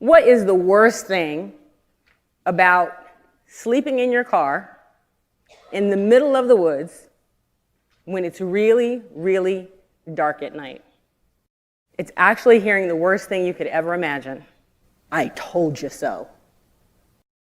What is the worst thing about sleeping in your car in the middle of the woods when it's really, really dark at night? It's actually hearing the worst thing you could ever imagine. I told you so.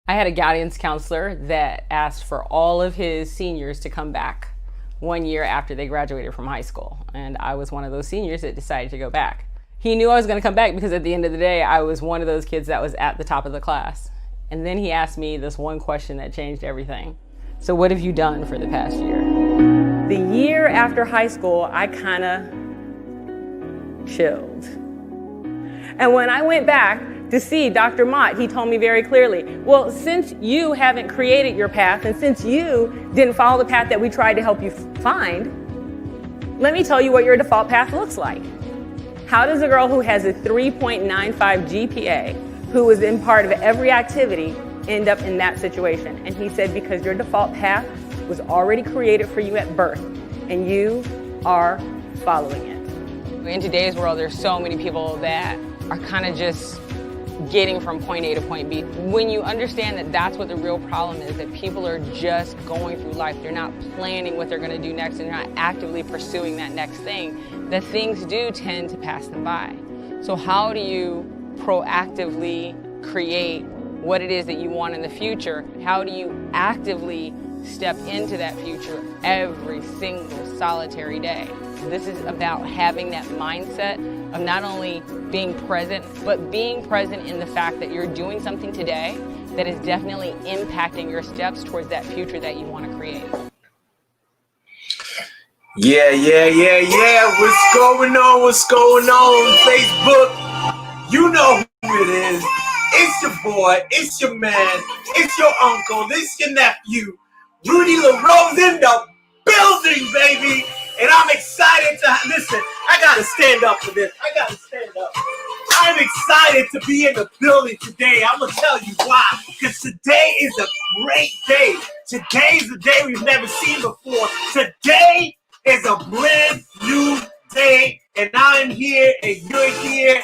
I had a guidance counselor that asked for all of his seniors to come back 1 year after they graduated from high school. And I was one of those seniors that decided to go back. He knew I was going to come back because at the end of the day, I was one of those kids that was at the top of the class. And then he asked me this one question that changed everything. So what have you done for the past year? The year after high school, I kind of chilled. And when I went back to see Dr. Mott, he told me very clearly, well, since you haven't created your path and since you didn't follow the path that we tried to help you find, let me tell you what your default path looks like. How does a girl who has a 3.95 GPA, who was in part of every activity, end up in that situation? And he said, because your default path was already created for you at birth, and you are following it. In today's world, there's so many people that are kind of just getting from point A to point B. When you understand that that's what the real problem is, that people are just going through life, they're not planning what they're going to do next, and they're not actively pursuing that next thing, that things do tend to pass them by. So how do you proactively create what it is that you want in the future? How do you actively step into that future every single solitary day? This is about having that mindset of not only being present, but being present in the fact that you're doing something today that is definitely impacting your steps towards that future that you want to create. Yeah. What's going on? What's going on? Facebook, you know who it is. It's your boy, it's your man, it's your uncle, it's your nephew, Rudy LaRose in the building, baby. And I'm excited to, listen, I gotta stand up for this. I gotta stand up. I'm excited to be in the building today. I'm gonna tell you why. Because today is a great day. Today is a day we've never seen before. Today is a brand new day. And I'm here and you're here.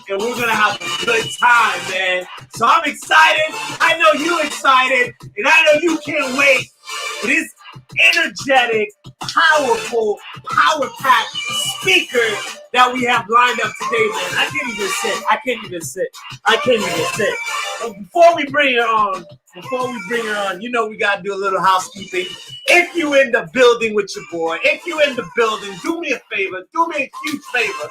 And we're gonna have a good time, man. So I'm excited. I know you're excited. And I know you can't wait for this energetic, powerful, power-packed speaker that we have lined up today, man. I can't even sit. But before we bring her on, you know we gotta do a little housekeeping. If you in the building with your boy, if you in the building, do me a favor, do me a huge favor.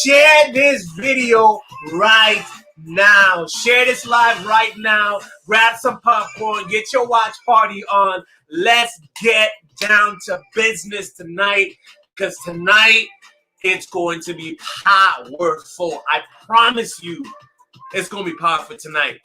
Share this video right now. Share this live right now. Grab some popcorn, get your watch party on. Let's get down to business tonight, because tonight it's going to be powerful. I promise you it's going to be powerful tonight.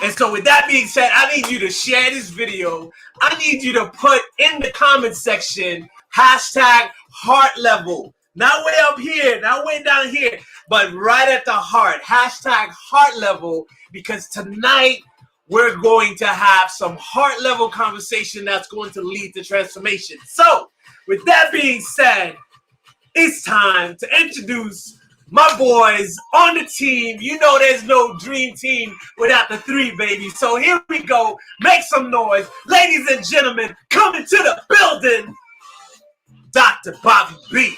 And so with that being said, I need you to share this video. I need you to put in the comment section hashtag heart level. Not way up here, not way down here, but right at the heart. Hashtag heart level, because tonight we're going to have some heart level conversation that's going to lead to transformation. So with that being said, it's time to introduce my boys on the team. You know there's no dream team without the three, baby. So here we go. Make some noise. Ladies and gentlemen, coming to the building, Dr. Bobby B.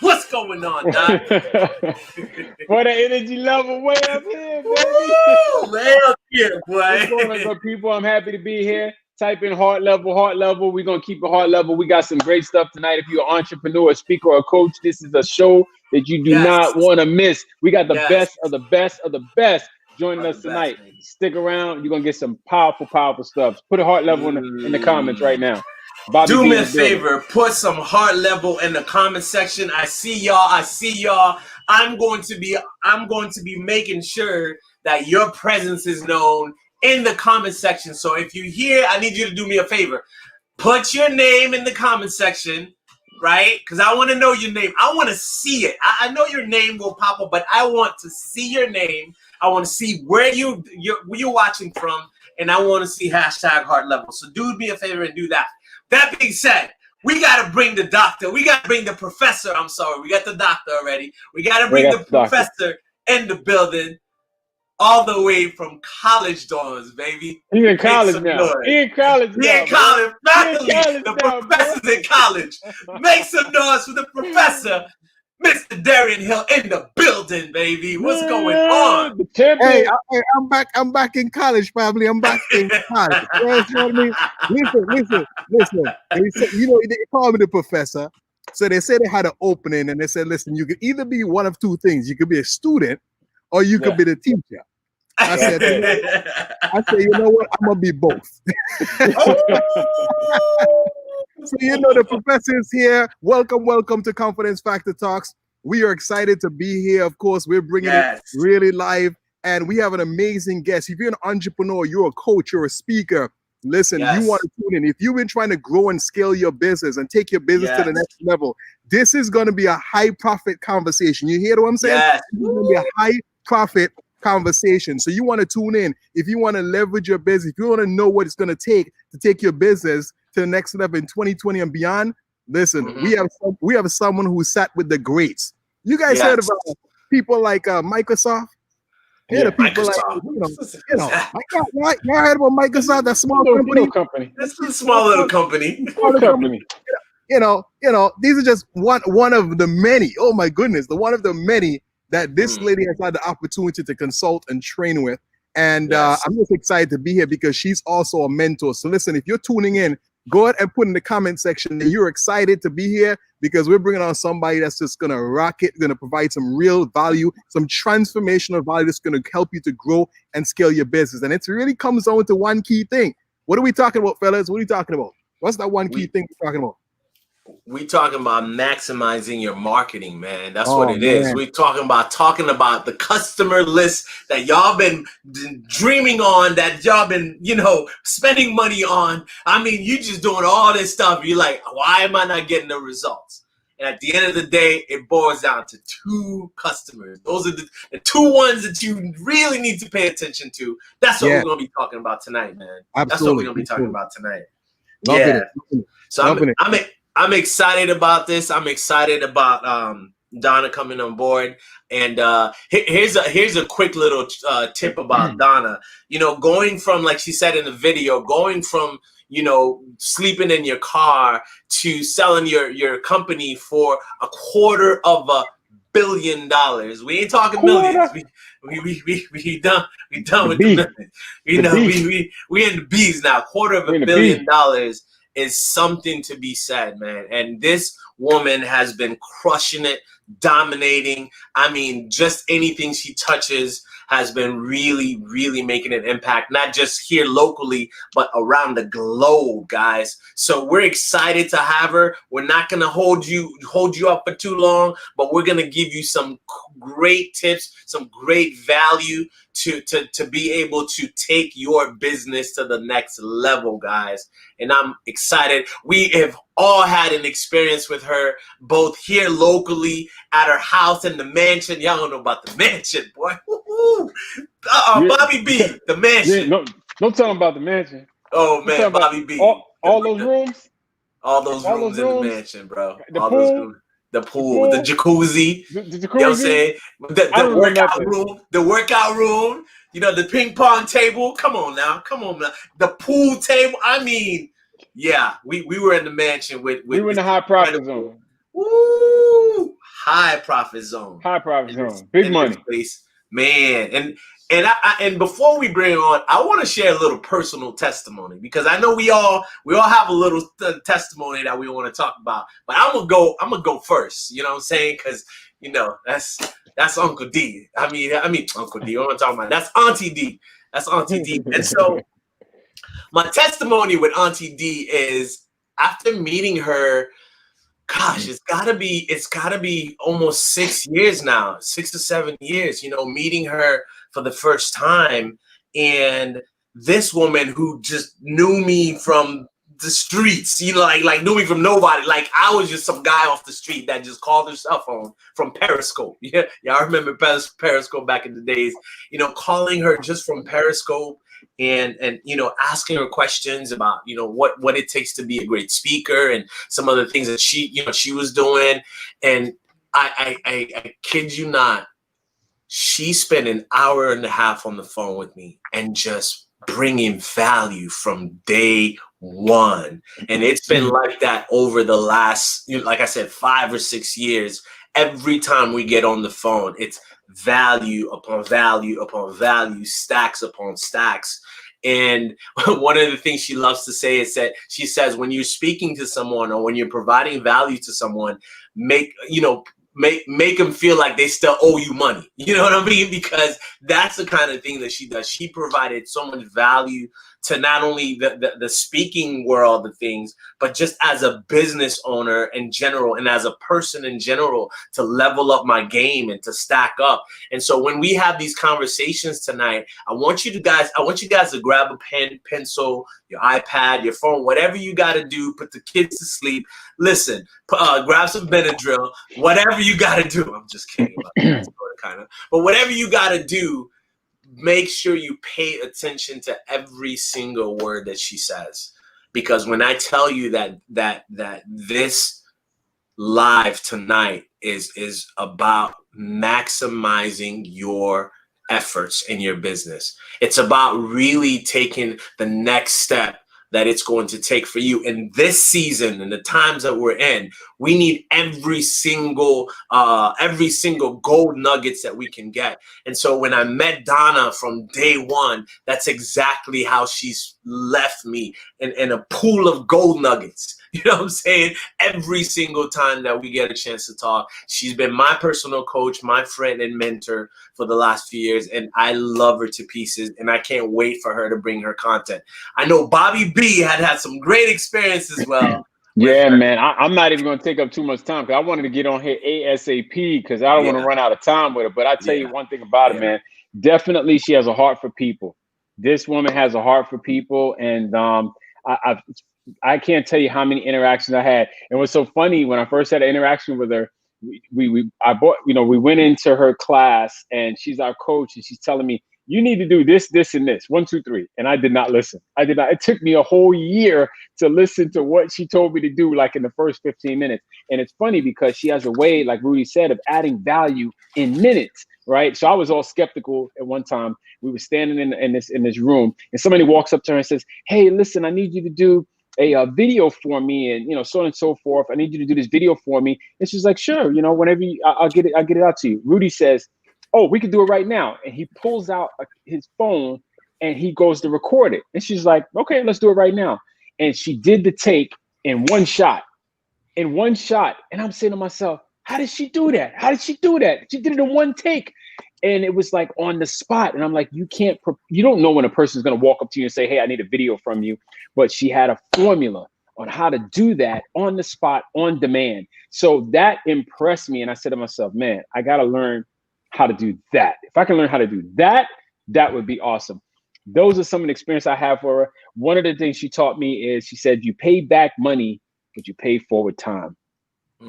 What's going on, Doc? For the energy level way up here, baby. Woo, way up here, boy. What's going on, good people? I'm happy to be here. Type in heart level, heart level. We're going to keep it heart level. We got some great stuff tonight. If you're an entrepreneur, a speaker, or a coach, this is a show that you do not want to miss. We got the best of the best of the best joining us tonight. Stick around. You're going to get some powerful, powerful stuff. Put a heart level in the comments right now. Bobby, do me a favor, put some heart level in the comment section. I see y'all. I'm going to be making sure that your presence is known in the comment section. So if you're here, I need you to do me a favor. Put your name in the comment section, right? Because I want to know your name. I want to see it. I know your name will pop up, but I want to see your name. I want to see where you're watching from, and I want to see hashtag heart level. So do me a favor and do that. That being said, we got to bring the doctor. We got to bring the professor. I'm sorry. We got the doctor already. We got to bring the professor in the building. all the way from college dorms, baby. He's in college now. He in college now. In college. Finally, the professor's in college. Make some noise for the professor, Mr. Darian Hill in the building, baby. What's going on? Hey, I'm back in college, family. I'm back in college. You know what I mean? Listen. They call me the professor. So they said they had an opening, and they said, listen, you could either be one of two things. You could be a student, or you could be the teacher. I said, you know what? I'm gonna be both. So the professor is here. Welcome to Confidence Factor Talks. We are excited to be here. Of course, we're bringing it really live, and we have an amazing guest. If you're an entrepreneur, you're a coach, you're a speaker. Listen, you want to tune in. If you've been trying to grow and scale your business and take your business to the next level, this is going to be a high profit conversation. You hear what I'm saying? Yes. This is going to be a high profit conversation. So you want to tune in. If you want to leverage your business, if you want to know what it's going to take your business to the next level in 2020 and beyond, listen, we have someone who sat with the greats. You guys heard about people like Microsoft? The people like, y'all heard about Microsoft, that small company? That's a small little company. These are just one of the many. Oh my goodness, one of the many that this lady has had the opportunity to consult and train with. And I'm just excited to be here because she's also a mentor. So listen, if you're tuning in, go ahead and put in the comment section that you're excited to be here because we're bringing on somebody that's just going to rock it, going to provide some real value, some transformational value that's going to help you to grow and scale your business. And it really comes down to one key thing. What are we talking about, fellas? What are you talking about? What's that one key thing we're talking about? We talking about maximizing your marketing, man. That's what it is. We talking about the customer list that y'all been dreaming on, that y'all been, spending money on. I mean, you just doing all this stuff. You're like, why am I not getting the results? And at the end of the day, it boils down to two customers. Those are the two ones that you really need to pay attention to. That's what we're going to be talking about tonight, man. Absolutely. That's what we're going to be talking about tonight. So I'm excited about this. I'm excited about Dawnna coming on board. And here's a quick little tip about Dawnna. Going from, like she said in the video, going from sleeping in your car to selling your company for $250 million. We ain't talking millions. We done with the millions. We in the B's now. $250 million is something to be said, man. And this woman has been crushing it, dominating. I mean, just anything she touches has been really, really making an impact, not just here locally, but around the globe, guys. So we're excited to have her. We're not gonna hold you up for too long, but we're gonna give you some great tips, some great value to be able to take your business to the next level, guys. And I'm excited. We have all had an experience with her, both here locally, at her house in the mansion. Y'all don't know about the mansion, boy. Bobby B, the mansion. Don't tell them about the mansion. Oh man, Bobby B. All those rooms? All those rooms in the mansion, bro. The pool, the jacuzzi. The jacuzzi. You know what I'm saying? The workout room, the ping pong table. Come on now. The pool table. I mean, yeah, we were in the mansion with we were in the high profit zone. Woo! High profit zone. Big money. Man. And before we bring it on, I want to share a little personal testimony because I know we all have a little testimony that we want to talk about. But I'm gonna go first. You know what I'm saying? Because that's Uncle D. I mean Uncle D. What am I talking about? That's Auntie D. And so my testimony with Auntie D is after meeting her. Gosh, it's gotta be almost 6 years now, 6 to 7 years, meeting her for the first time. And this woman who just knew me from the streets, like knew me from nobody. Like I was just some guy off the street that just called her cell phone from Periscope. Yeah, I remember Periscope back in the days, calling her just from Periscope. And asking her questions about what it takes to be a great speaker and some other things that she was doing. And I kid you not, she spent an hour and a half on the phone with me and just bringing value from day one. And it's been like that over the last, like I said, 5 or 6 years. Every time we get on the phone, it's value upon value upon value, stacks upon stacks. And one of the things she loves to say is that she says, when you're speaking to someone or when you're providing value to someone, make them feel like they still owe you money. You know what I mean? Because that's the kind of thing that she does. She provided so much value to not only the speaking world of things, but just as a business owner in general and as a person in general, to level up my game and to stack up. And so when we have these conversations tonight, I want you guys to grab a pen, pencil, your iPad, your phone, whatever you got to do, put the kids to sleep. Listen, grab some Benadryl, whatever you got to do. I'm just kidding about that, kind of. But whatever you got to do, make sure you pay attention to every single word that she says. Because when I tell you that this live tonight is about maximizing your efforts in your business, it's about really taking the next step that it's going to take for you in this season and the times that we're in. We need every single gold nuggets that we can get. And so when I met Dawnna from day one, that's exactly how she's left me in a pool of gold nuggets. You know what I'm saying? Every single time that we get a chance to talk, she's been my personal coach, my friend and mentor for the last few years. And I love her to pieces. And I can't wait for her to bring her content. I know Bobby B had some great experience as well. Yeah, man. I'm not even going to take up too much time because I wanted to get on here ASAP because I don't want to run out of time with her. But I tell you one thing about it, man. Definitely, she has a heart for people. This woman has a heart for people. And I can't tell you how many interactions I had. And what's so funny, when I first had an interaction with her, we went into her class and she's our coach and she's telling me, you need to do this, this, and this, 1, 2, 3. And I did not listen. I did not. It took me a whole year to listen to what she told me to do, like in the first 15 minutes. And it's funny because she has a way, like Rudy said, of adding value in minutes, right? So I was all skeptical at one time. We were standing in this room and somebody walks up to her and says, hey, listen, I need you to do a video for me, and so on and so forth. I need you to do this video for me. And she's like, sure, whenever I'll get it out to you. Rudy says, oh, we can do it right now. And he pulls out his phone and he goes to record it. And she's like, okay, let's do it right now. And she did the take in one shot. And I'm saying to myself, how did she do that? She did it in one take. And it was like on the spot. And I'm like, you don't know when a person's going to walk up to you and say, hey, I need a video from you. But she had a formula on how to do that on the spot, on demand. So that impressed me. And I said to myself, man, I got to learn how to do that. If I can learn how to do that, that would be awesome. Those are some of the experience I have for her. One of the things she taught me is she said, you pay back money, but you pay forward time.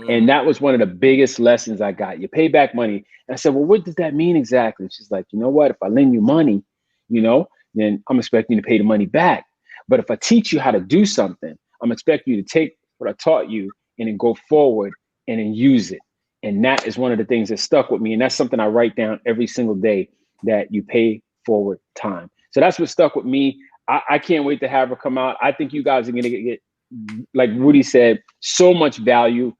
And that was one of the biggest lessons I got. You pay back money. And I said, well, what does that mean exactly? She's like, you know what? If I lend you money, then I'm expecting you to pay the money back. But if I teach you how to do something, I'm expecting you to take what I taught you and then go forward and then use it. And that is one of the things that stuck with me. And that's something I write down every single day, that you pay forward time. So that's what stuck with me. I can't wait to have her come out. I think you guys are going to get, like Rudy said, so much value.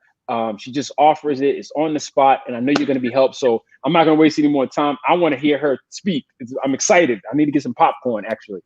She just offers it. It's on the spot. And I know you're going to be helped. So I'm not going to waste any more time. I want to hear her speak. I'm excited. I need to get some popcorn, actually.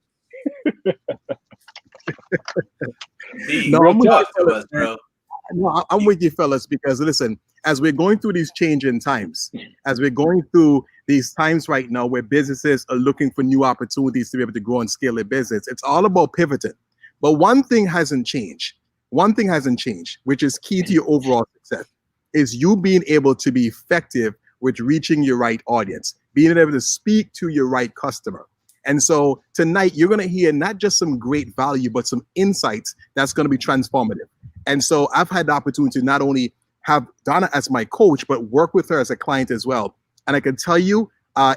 I'm with you, fellas, because listen, as we're going through these changing times, as we're going through these times right now where businesses are looking for new opportunities to be able to grow and scale their business, it's all about pivoting. But one thing hasn't changed, which is key to your overall success, is you being able to be effective with reaching your right audience, being able to speak to your right customer. And so tonight, you're going to hear not just some great value, but some insights that's going to be transformative. And so I've had the opportunity to not only have Dawnna as my coach, but work with her as a client as well. And I can tell you,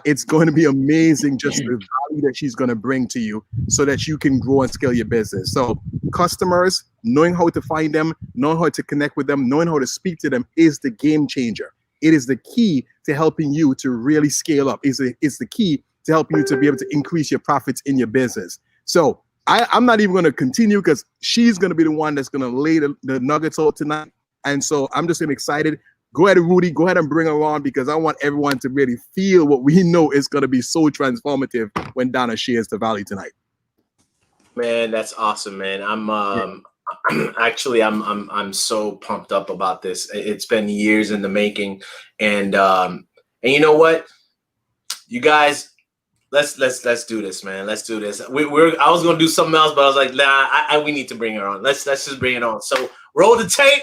it's going to be amazing, just the value that she's going to bring to you so that you can grow and scale your business. So customers, knowing how to find them, knowing how to connect with them, knowing how to speak to them is the game changer. It is the key to helping you to really scale up. Is the key to helping you to be able to increase your profits in your business. So I'm not even going to continue because she's going to be the one that's going to lay the nuggets out tonight. And so I'm just excited. Go ahead, Rudy. Go ahead and bring her on because I want everyone to really feel what we know is going to be so transformative when Dawnna shares the value tonight. Man, that's awesome, man. I'm so pumped up about this. It's been years in the making, and you know what, you guys, let's do this, man. Let's do this. I was gonna do something else, but I was like, nah, we need to bring her on. Let's just bring it on. So roll the tape.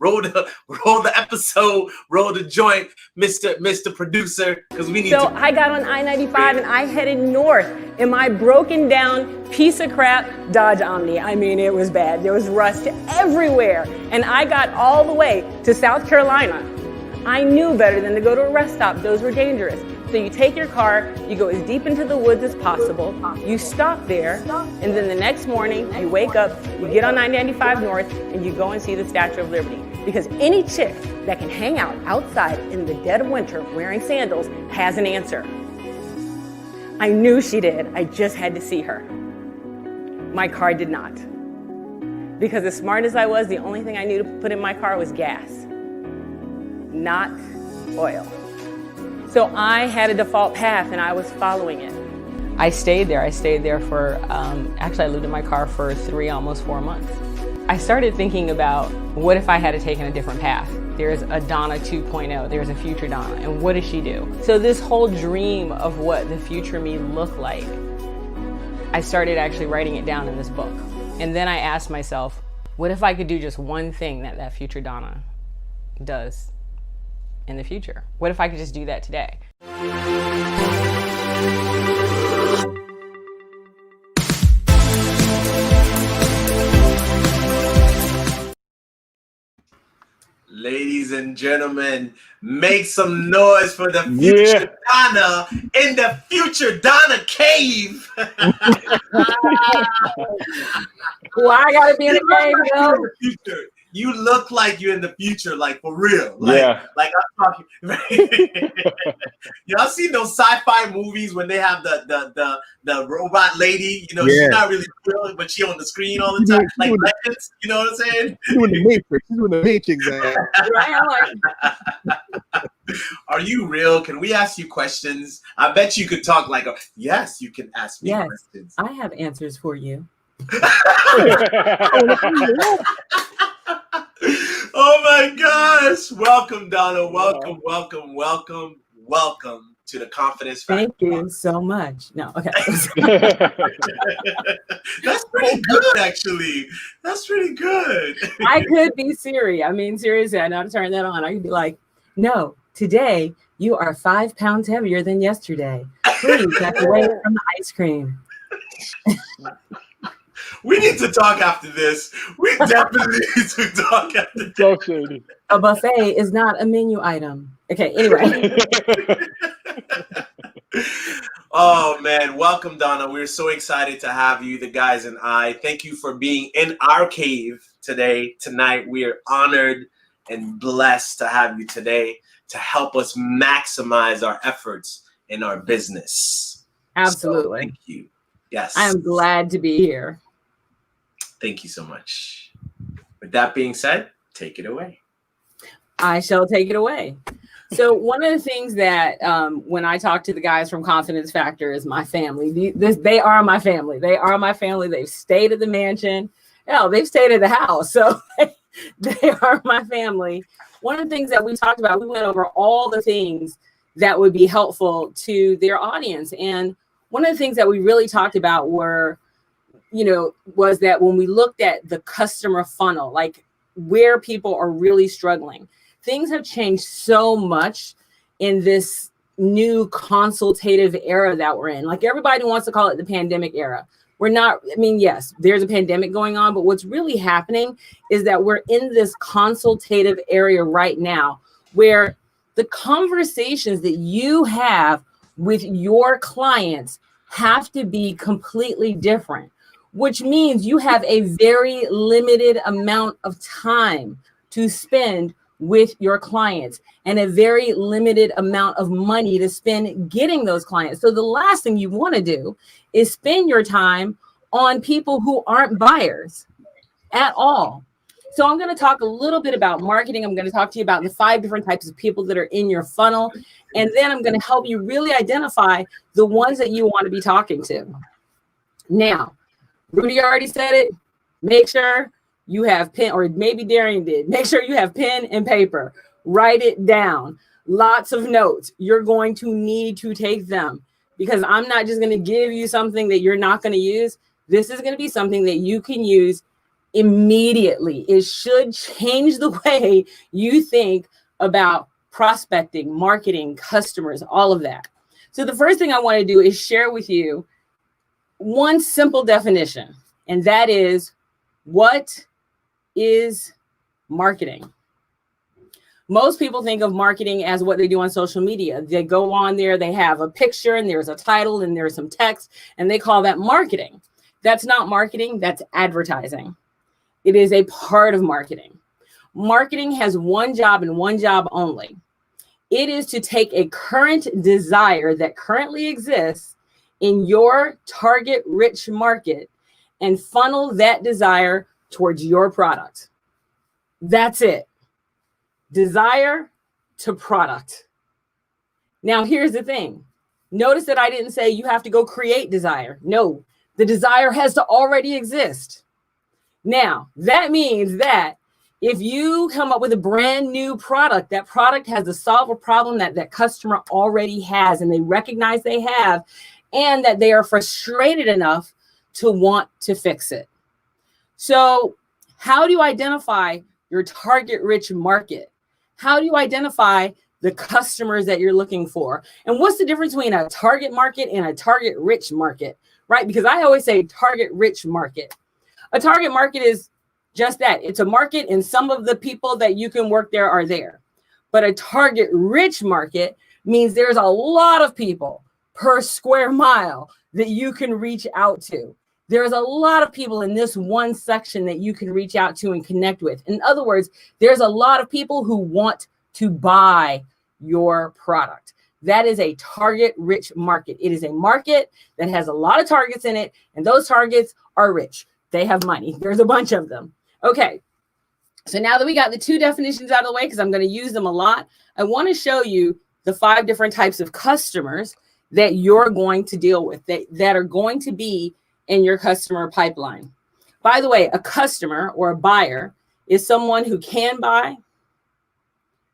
Roll the episode, roll the joint, Mr. Producer, because we need to. So I got on I-95 and I headed north in my broken down piece of crap Dodge Omni. I mean, it was bad. There was rust everywhere. And I got all the way to South Carolina. I knew better than to go to a rest stop. Those were dangerous. So you take your car, you go as deep into the woods as possible, you stop there, and then the next morning you wake up, you get on I-95 North, and you go and see the Statue of Liberty. Because any chick that can hang out outside in the dead of winter wearing sandals has an answer. I knew she did. I just had to see her. My car did not. Because as smart as I was, the only thing I knew to put in my car was gas, not oil. So I had a default path and I was following it. I stayed there for, actually I lived in my car for almost 4 months. I started thinking about, what if I had taken a different path? There's a Dawnna 2.0, there's a future Dawnna, and what does she do? So this whole dream of what the future me looked like, I started actually writing it down in this book. And then I asked myself, what if I could do just one thing that future Dawnna does in the future? What if I could just do that today? Ladies and gentlemen, make some noise for the future Dawnna in the future Dawnna cave. Why I gotta be in a cave, yo? You look like you're in the future, like for real. Like, yeah. Like I'm talking. Right? Y'all seen those sci-fi movies when they have the robot lady? You know, she's not really real, but she on the screen all the time, like Legends. You know what I'm saying? She's doing the Matrix. She's doing the Matrix. Are you real? Can we ask you questions? I bet you could talk like yes, you can ask me questions. I have answers for you. Oh my gosh. Welcome, Dawnna. Welcome to the Confidence Factor. Thank you so much. No, okay. That's pretty good, actually. That's pretty good. I could be Siri. I mean, seriously, I know how to turn that on. I could be like, no, today you are 5 pounds heavier than yesterday. Please back away from the ice cream. We need to talk after this. We definitely need to talk after this. A buffet is not a menu item. Okay, anyway. Oh, man. Welcome, Dawnna. We're so excited to have you, the guys and I. Thank you for being in our cave tonight. We are honored and blessed to have you today to help us maximize our efforts in our business. Absolutely. So, thank you. Yes. I am glad to be here. Thank you so much. With that being said, take it away. I shall take it away. So one of the things that when I talk to the guys from Confidence Factor is my family. They are my family. They are my family. They've stayed at the mansion. Hell, they've stayed at the house. So they are my family. One of the things that we talked about, we went over all the things that would be helpful to their audience. And one of the things that we really talked about was that when we looked at the customer funnel, like where people are really struggling, things have changed so much in this new consultative era that we're in. Like everybody wants to call it the pandemic era. We're not, yes, there's a pandemic going on, but what's really happening is that we're in this consultative area right now where the conversations that you have with your clients have to be completely different, which means you have a very limited amount of time to spend with your clients and a very limited amount of money to spend getting those clients. So the last thing you want to do is spend your time on people who aren't buyers at all. So I'm going to talk a little bit about marketing. I'm going to talk to you about the 5 different types of people that are in your funnel. And then I'm going to help you really identify the ones that you want to be talking to. Now, Rudy already said it. Make sure you have pen, or maybe Darian did. Make sure you have pen and paper. Write it down. Lots of notes. You're going to need to take them, because I'm not just going to give you something that you're not going to use. This is going to be something that you can use immediately. It should change the way you think about prospecting, marketing, customers, all of that. So the first thing I want to do is share with you one simple definition, and that is, what is marketing? Most people think of marketing as what they do on social media. They go on there, they have a picture and there's a title and there's some text, and they call that marketing. That's not marketing, that's advertising. It is a part of marketing. Marketing has one job and one job only. It is to take a current desire that currently exists in your target rich market and funnel that desire towards your product. That's it. Desire to product. Now, here's the thing. Notice that I didn't say you have to go create desire. No, the desire has to already exist. Now, that means that if you come up with a brand new product, that product has to solve a problem that that customer already has, and they recognize they have, and that they are frustrated enough to want to fix it. So how do you identify your target rich market? How do you identify the customers that you're looking for? And what's the difference between a target market and a target rich market, right? Because I always say target rich market. A target market is just that. It's a market, and some of the people that you can work there are there. But a target rich market means there's a lot of people per square mile that you can reach out to. There's a lot of people in this one section that you can reach out to and connect with. In other words, there's a lot of people who want to buy your product. That is a target rich market. It is a market that has a lot of targets in it, and those targets are rich. They have money. There's a bunch of them. Okay. So now that we got the 2 definitions out of the way, because I'm going to use them a lot, I want to show you the 5 different types of customers that you're going to deal with, that are going to be in your customer pipeline. By the way, a customer or a buyer is someone who can buy,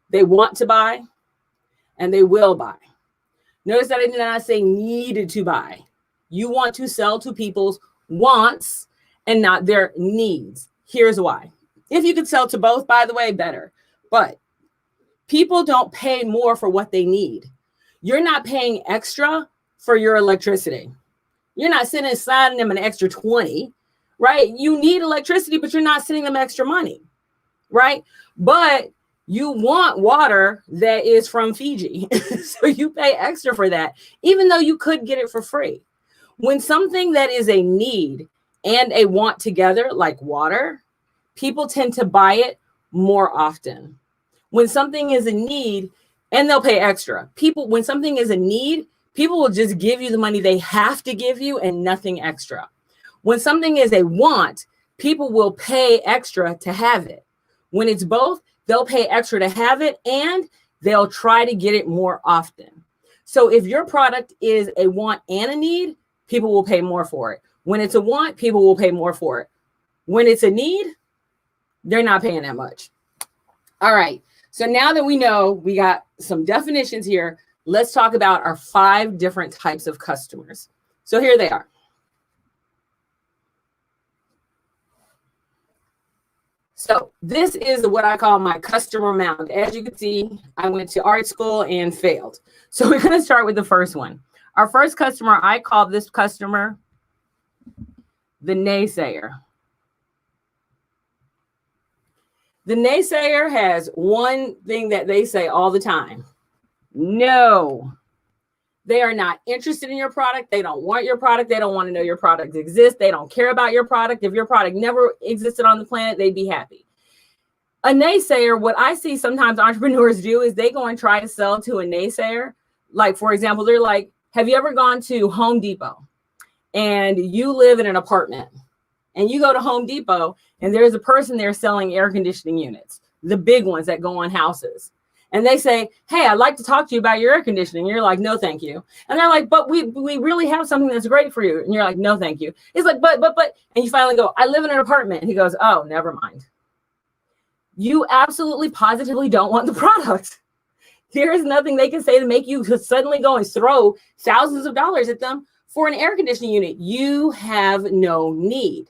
they want to buy, and they will buy. Notice that I did not say needed to buy. You want to sell to people's wants and not their needs. Here's why. If you could sell to both, by the way, better. But people don't pay more for what they need. You're not paying extra for your electricity. You're not sending them an extra 20, right? You need electricity, but you're not sending them extra money, right? But you want water that is from Fiji. So you pay extra for that, even though you could get it for free. When something that is a need and a want together, like water, people tend to buy it more often. When something is a need, and they'll pay extra. When something is a need, people will just give you the money they have to give you and nothing extra. When something is a want, people will pay extra to have it. When it's both, they'll pay extra to have it, and they'll try to get it more often. So if your product is a want and a need, people will pay more for it. When it's a want, people will pay more for it. When it's a need, they're not paying that much. All right. So now that we know we got some definitions here, let's talk about our 5 different types of customers. So here they are. So this is what I call my customer mound. As you can see, I went to art school and failed. So we're going to start with the first one. Our first customer, I call this customer the naysayer. The naysayer has one thing that they say all the time. No, they are not interested in your product. They don't want your product. They don't want to know your product exists. They don't care about your product. If your product never existed on the planet, they'd be happy. A naysayer, what I see sometimes entrepreneurs do is they go and try to sell to a naysayer. Like, for example, they're like, have you ever gone to Home Depot and you live in an apartment and you go to Home Depot and there's a person there selling air conditioning units, the big ones that go on houses. And they say, hey, I'd like to talk to you about your air conditioning. You're like, no, thank you. And they're like, but we really have something that's great for you. And you're like, no, thank you. It's like, but, and you finally go, I live in an apartment. And he goes, oh, never mind. You absolutely positively don't want the product. There is nothing they can say to make you suddenly go and throw thousands of dollars at them for an air conditioning unit. You have no need.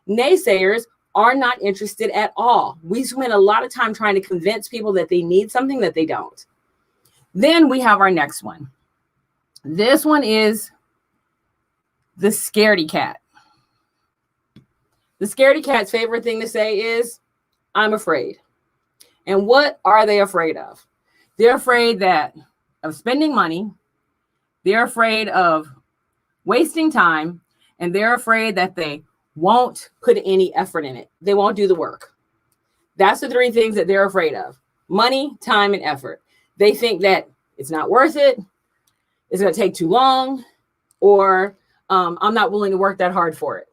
Naysayers are not interested at all. We spend a lot of time trying to convince people that they need something that they don't. Then we have our next one. This one is the scaredy cat. The scaredy cat's favorite thing to say is, I'm afraid. And what are they afraid of? They're afraid of spending money. They're afraid of wasting time. And they're afraid that they won't put any effort in it. They won't do the work. That's the three things that they're afraid of: money, time, and effort. They think that it's not worth it, it's going to take too long, or I'm not willing to work that hard for it.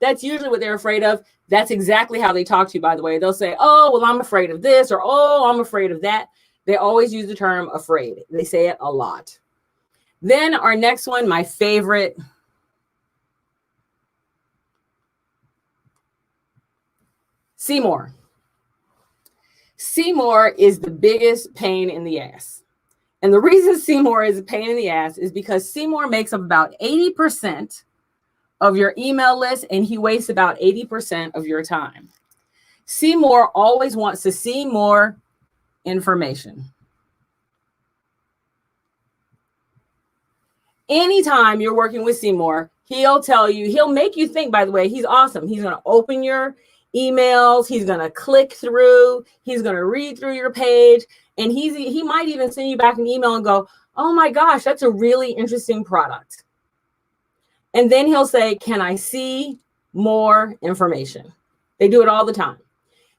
That's usually what they're afraid of. That's exactly how they talk to you, by the way. They'll say, oh, well, I'm afraid of this, or oh, I'm afraid of that. They always use the term afraid. They say it a lot. Then our next one, my favorite, Seymour. Seymour is the biggest pain in the ass. And the reason Seymour is a pain in the ass is because Seymour makes up about 80% of your email list, and he wastes about 80% of your time. Seymour always wants to see more information. Anytime you're working with Seymour, he'll tell you, he'll make you think, by the way, he's awesome. He's going to open your emails. He's going to click through. He's going to read through your page. And he might even send you back an email and go, oh my gosh, that's a really interesting product. And then he'll say, can I see more information? They do it all the time.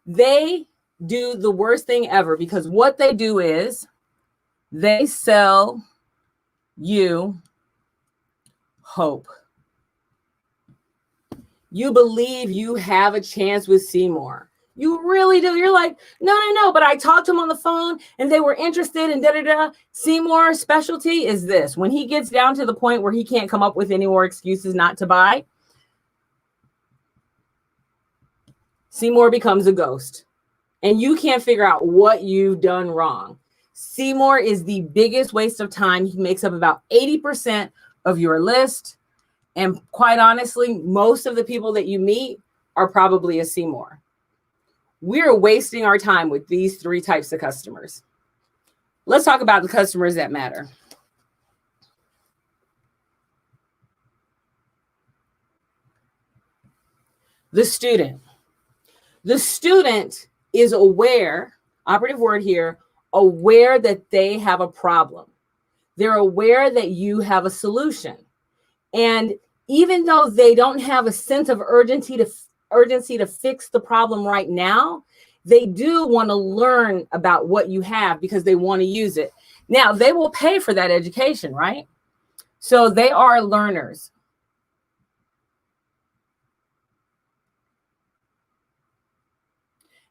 They do the worst thing ever, because what they do is they sell you hope. You believe you have a chance with Seymour. You really do. You're like, no, but I talked to him on the phone and they were interested in da-da-da. Seymour's specialty is this. When he gets down to the point where he can't come up with any more excuses not to buy, Seymour becomes a ghost. And you can't figure out what you've done wrong. Seymour is the biggest waste of time. He makes up about 80% of your list. And quite honestly, most of the people that you meet are probably a Seymour. We're wasting our time with these three types of customers. Let's talk about the customers that matter. The student. The student is aware, operative word here, aware that they have a problem. They're aware that you have a solution. And even though they don't have a sense of urgency to fix the problem right now, they do want to learn about what you have because they want to use it. Now, they will pay for that education, right? So they are learners.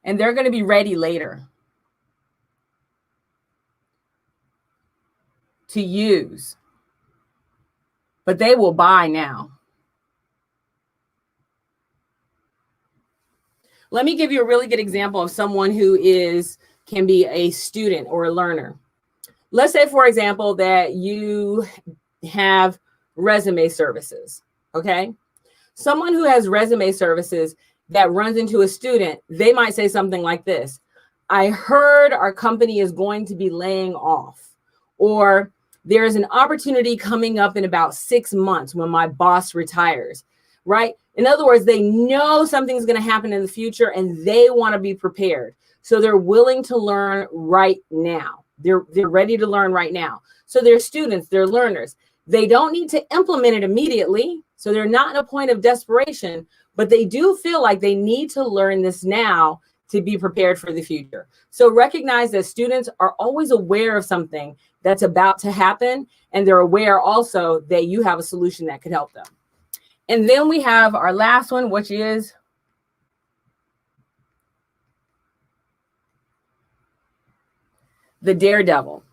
And they're going to be ready later to use. But they will buy now. Let me give you a really good example of someone who can be a student or a learner. Let's say, for example, that you have resume services, okay? Someone who has resume services that runs into a student, they might say something like this: I heard our company is going to be laying off, or there's an opportunity coming up in about 6 months when my boss retires, right? In other words, they know something's going to happen in the future and they want to be prepared. So they're willing to learn right now. They're ready to learn right now. So they're students, they're learners. They don't need to implement it immediately. So they're not in a point of desperation, but they do feel like they need to learn this now to be prepared for the future. So recognize that students are always aware of something that's about to happen, and they're aware also that you have a solution that could help them. And then we have our last one, which is the daredevil.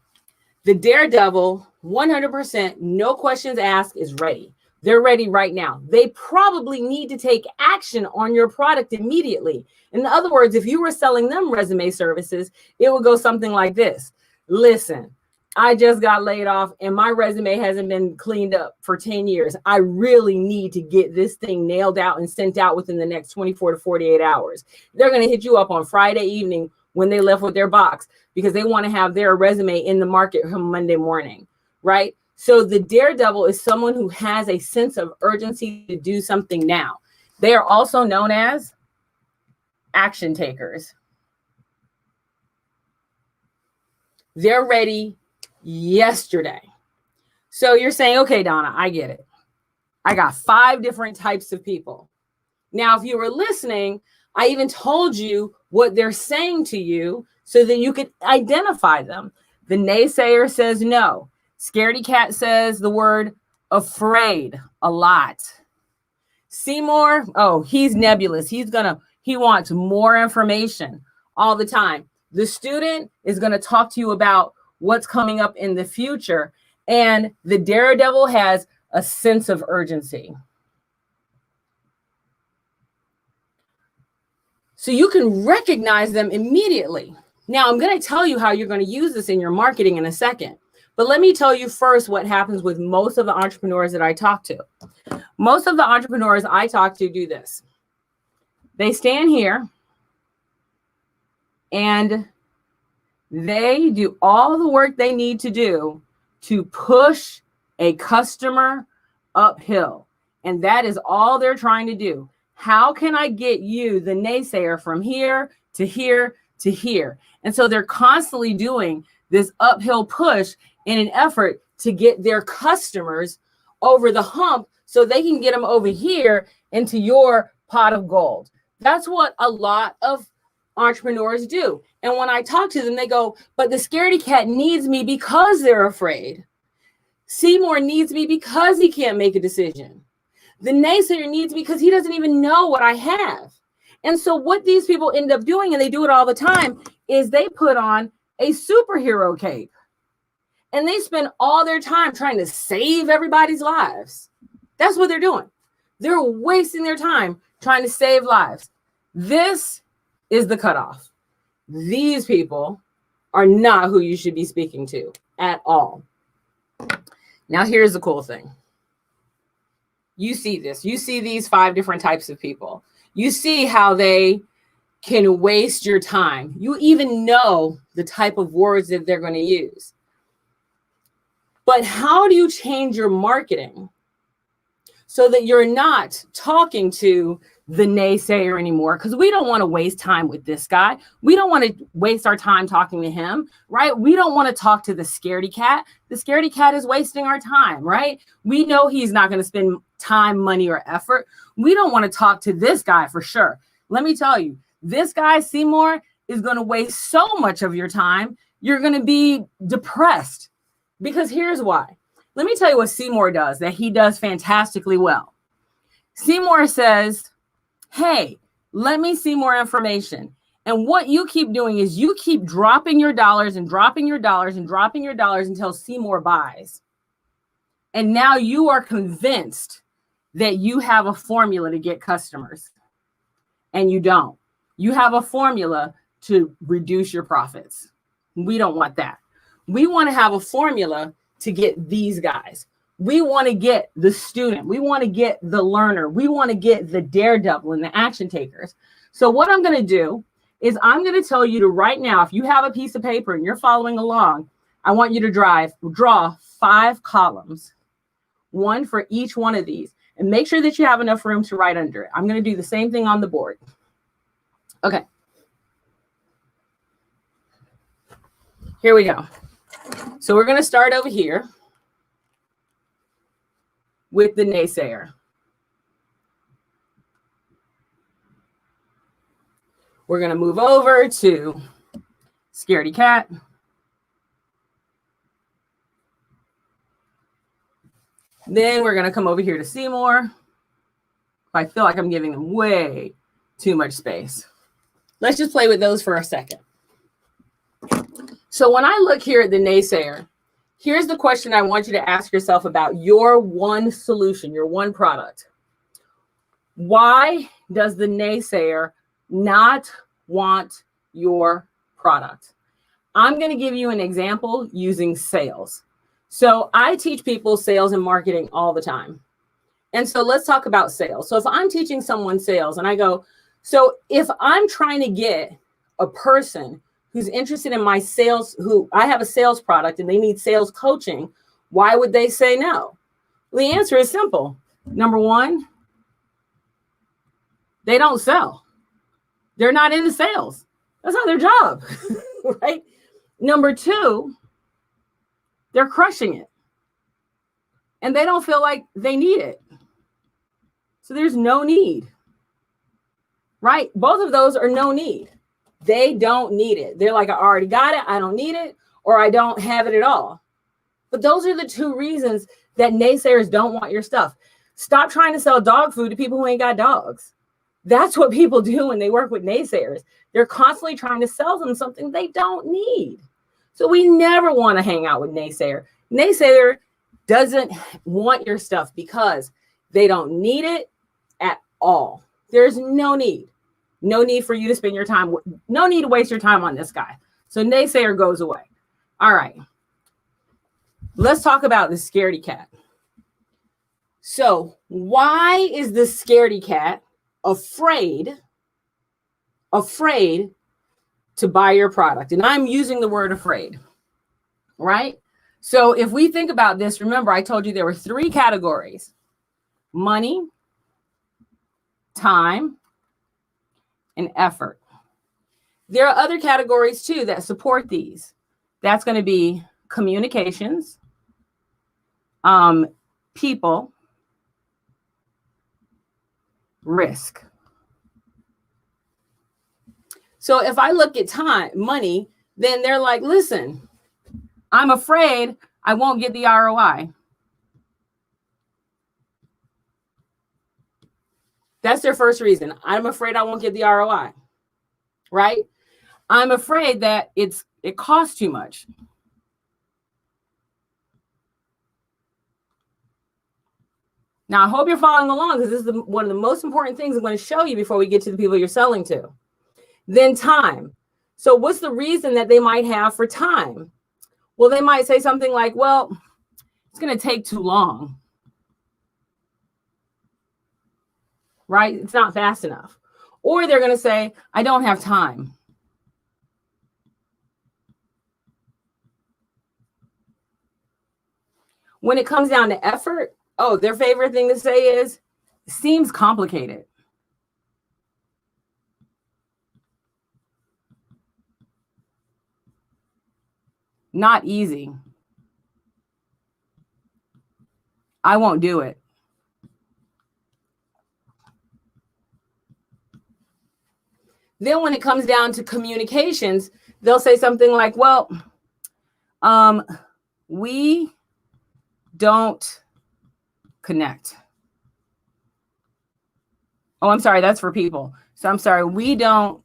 The daredevil, 100%, no questions asked, is ready. They're ready right now. They probably need to take action on your product immediately. In other words, if you were selling them resume services, it would go something like this. Listen, I just got laid off and my resume hasn't been cleaned up for 10 years. I really need to get this thing nailed out and sent out within the next 24 to 48 hours. They're going to hit you up on Friday evening when they left with their box because they want to have their resume in the market on Monday morning, right? So the daredevil is someone who has a sense of urgency to do something now. They are also known as action takers. They're ready yesterday. So you're saying, okay, Dawnna, I get it. I got 5 different types of people. Now, if you were listening, I even told you what they're saying to you so that you could identify them. The naysayer says no. Scaredy cat says the word afraid a lot. Seymour, oh, he's nebulous. He wants more information all the time. The student is going to talk to you about what's coming up in the future. And the daredevil has a sense of urgency. So you can recognize them immediately. Now, I'm going to tell you how you're going to use this in your marketing in a second. But let me tell you first what happens with most of the entrepreneurs that I talk to. Most of the entrepreneurs I talk to do this. They stand here and they do all the work they need to do to push a customer uphill. And that is all they're trying to do. How can I get you, the naysayer, from here to here to here? And so they're constantly doing this uphill push in an effort to get their customers over the hump so they can get them over here into your pot of gold. That's what a lot of entrepreneurs do. And when I talk to them, they go, but the scaredy cat needs me because they're afraid. Seymour needs me because he can't make a decision. The naysayer needs me because he doesn't even know what I have. And so what these people end up doing, and they do it all the time, is they put on a superhero cape. And they spend all their time trying to save everybody's lives. That's what they're doing. They're wasting their time trying to save lives. This is the cutoff. These people are not who you should be speaking to at all. Now, here's the cool thing. You see this. You see these 5 different types of people. You see how they can waste your time. You even know the type of words that they're going to use. But how do you change your marketing so that you're not talking to the naysayer anymore? Because we don't want to waste time with this guy. We don't want to waste our time talking to him, right? We don't want to talk to the scaredy cat. The scaredy cat is wasting our time, right? We know he's not going to spend time, money, or effort. We don't want to talk to this guy for sure. Let me tell you, this guy, Seymour, is going to waste so much of your time. You're going to be depressed. Because here's why. Let me tell you what Seymour does that he does fantastically well. Seymour says, hey, let me see more information. And what you keep doing is you keep dropping your dollars and dropping your dollars and dropping your dollars until Seymour buys. And now you are convinced that you have a formula to get customers. And you don't. You have a formula to reduce your profits. We don't want that. We want to have a formula to get these guys. We want to get the student. We want to get the learner. We want to get the daredevil and the action takers. So what I'm going to do is I'm going to tell you to right now, if you have a piece of paper and you're following along, I want you to draw 5 columns, 1 for each one of these, and make sure that you have enough room to write under it. I'm going to do the same thing on the board. Okay. Here we go. So we're going to start over here with the naysayer. We're going to move over to Scaredy Cat. Then we're going to come over here to Seymour. I feel like I'm giving them way too much space. Let's just play with those for a second. So when I look here at the naysayer, here's the question I want you to ask yourself about your one solution, your one product. Why does the naysayer not want your product? I'm going to give you an example using sales. So I teach people sales and marketing all the time. And so let's talk about sales. So if I'm teaching someone sales and I go, so if I'm trying to get a person who's interested in my sales, who I have a sales product and they need sales coaching, why would they say no? Well, the answer is simple. Number one, they don't sell. They're not into sales. That's not their job, right? Number two, they're crushing it. And they don't feel like they need it. So there's no need, right? Both of those are no need. They don't need it. They're like, I already got it. I don't need it, or I don't have it at all. But those are the two reasons that naysayers don't want your stuff. Stop trying to sell dog food to people who ain't got dogs. That's what people do when they work with naysayers. They're constantly trying to sell them something they don't need. So we never want to hang out with naysayer. Naysayer doesn't want your stuff because they don't need it at all. There's no need. No need for you to spend your time. No need to waste your time on this guy. So naysayer goes away. All right. Let's talk about the scaredy cat. So why is the scaredy cat afraid to buy your product? And I'm using the word afraid, right? So if we think about this, remember I told you there were three categories: money, time, and effort. There are other categories too that support these. That's going to be communications, people, risk. So if I look at time, money, then they're like, listen, I'm afraid I won't get the ROI. That's their first reason. I'm afraid I won't get the ROI, right? I'm afraid that it costs too much. Now, I hope you're following along, because this is one of the most important things I'm going to show you before we get to the people you're selling to. Then time. So what's the reason that they might have for time? Well, they might say something like, well, it's going to take too long. Right? It's not fast enough. Or they're going to say, I don't have time. When it comes down to effort, oh, their favorite thing to say is, seems complicated. Not easy. I won't do it. Then when it comes down to communications, they'll say something like, well, we don't connect. Oh, I'm sorry, that's for people. So I'm sorry, we don't.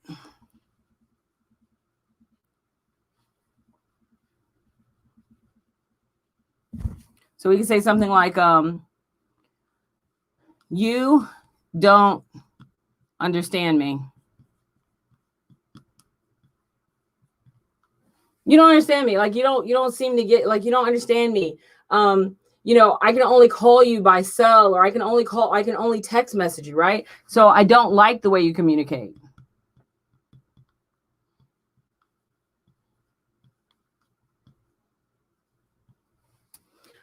So we can say something like, you don't understand me. You don't understand me. Like you don't seem to get, like, you don't understand me. I can only call you by cell, or I can only text message you, right? So I don't like the way you communicate.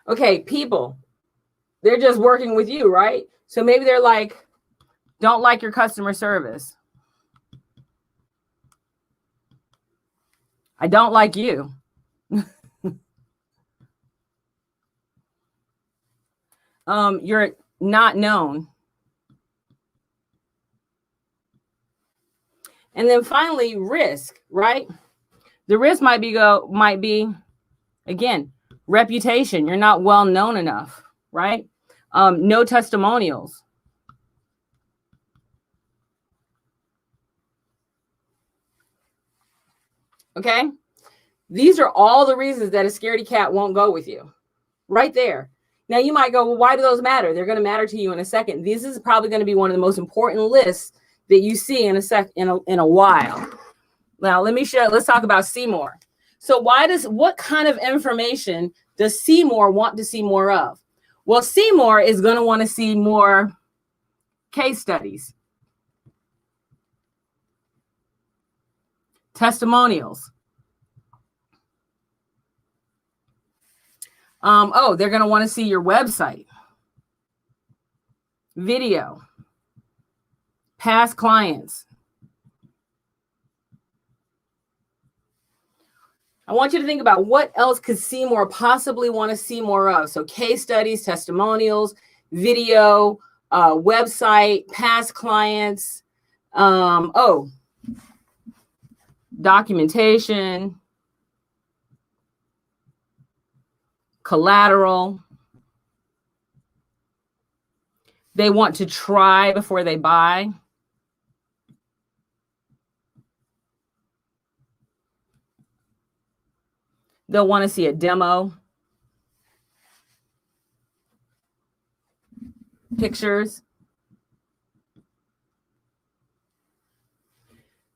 Okay, people, they're just working with you, right? So maybe they're like, don't like your customer service. I don't like you. You're not known. And then finally, risk, right? The risk might be again, reputation. You're not well known enough, right? No testimonials. Okay. These are all the reasons that a scaredy cat won't go with you right there. Now you might go, well, why do those matter? They're going to matter to you in a second. This is probably going to be one of the most important lists that you see in a while. Now let's talk about see more. So what kind of information does see more want to see more of? Well, see more is going to want to see more case studies, testimonials. They're going to want to see your website, video, past clients. I want you to think about what else could see more possibly want to see more of. So case studies, testimonials, video, website, past clients, documentation, collateral. They want to try before they buy. They'll want to see a demo, pictures.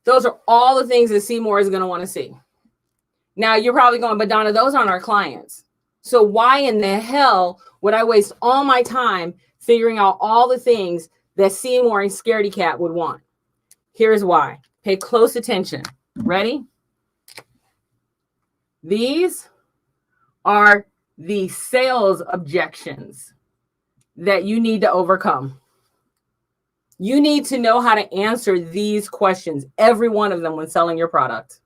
Those are all the things that Seymour is going to want to see. Now, you're probably going, but Dawnna, those aren't our clients. So why in the hell would I waste all my time figuring out all the things that Seymour and Scaredy Cat would want? Here's why. Pay close attention. Ready? These are the sales objections that you need to overcome. You need to know how to answer these questions, every one of them, when selling your product.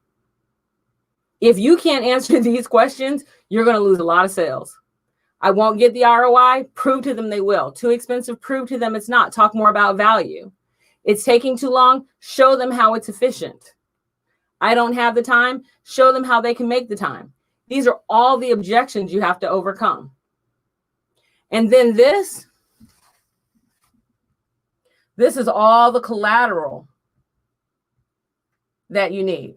If you can't answer these questions, you're going to lose a lot of sales. I won't get the ROI. Prove to them they will. Too expensive. Prove to them it's not. Talk more about value. It's taking too long. Show them how it's efficient. I don't have the time. Show them how they can make the time. These are all the objections you have to overcome. And then this is all the collateral that you need.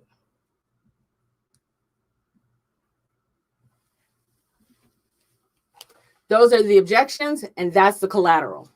Those are the objections, and that's the collateral.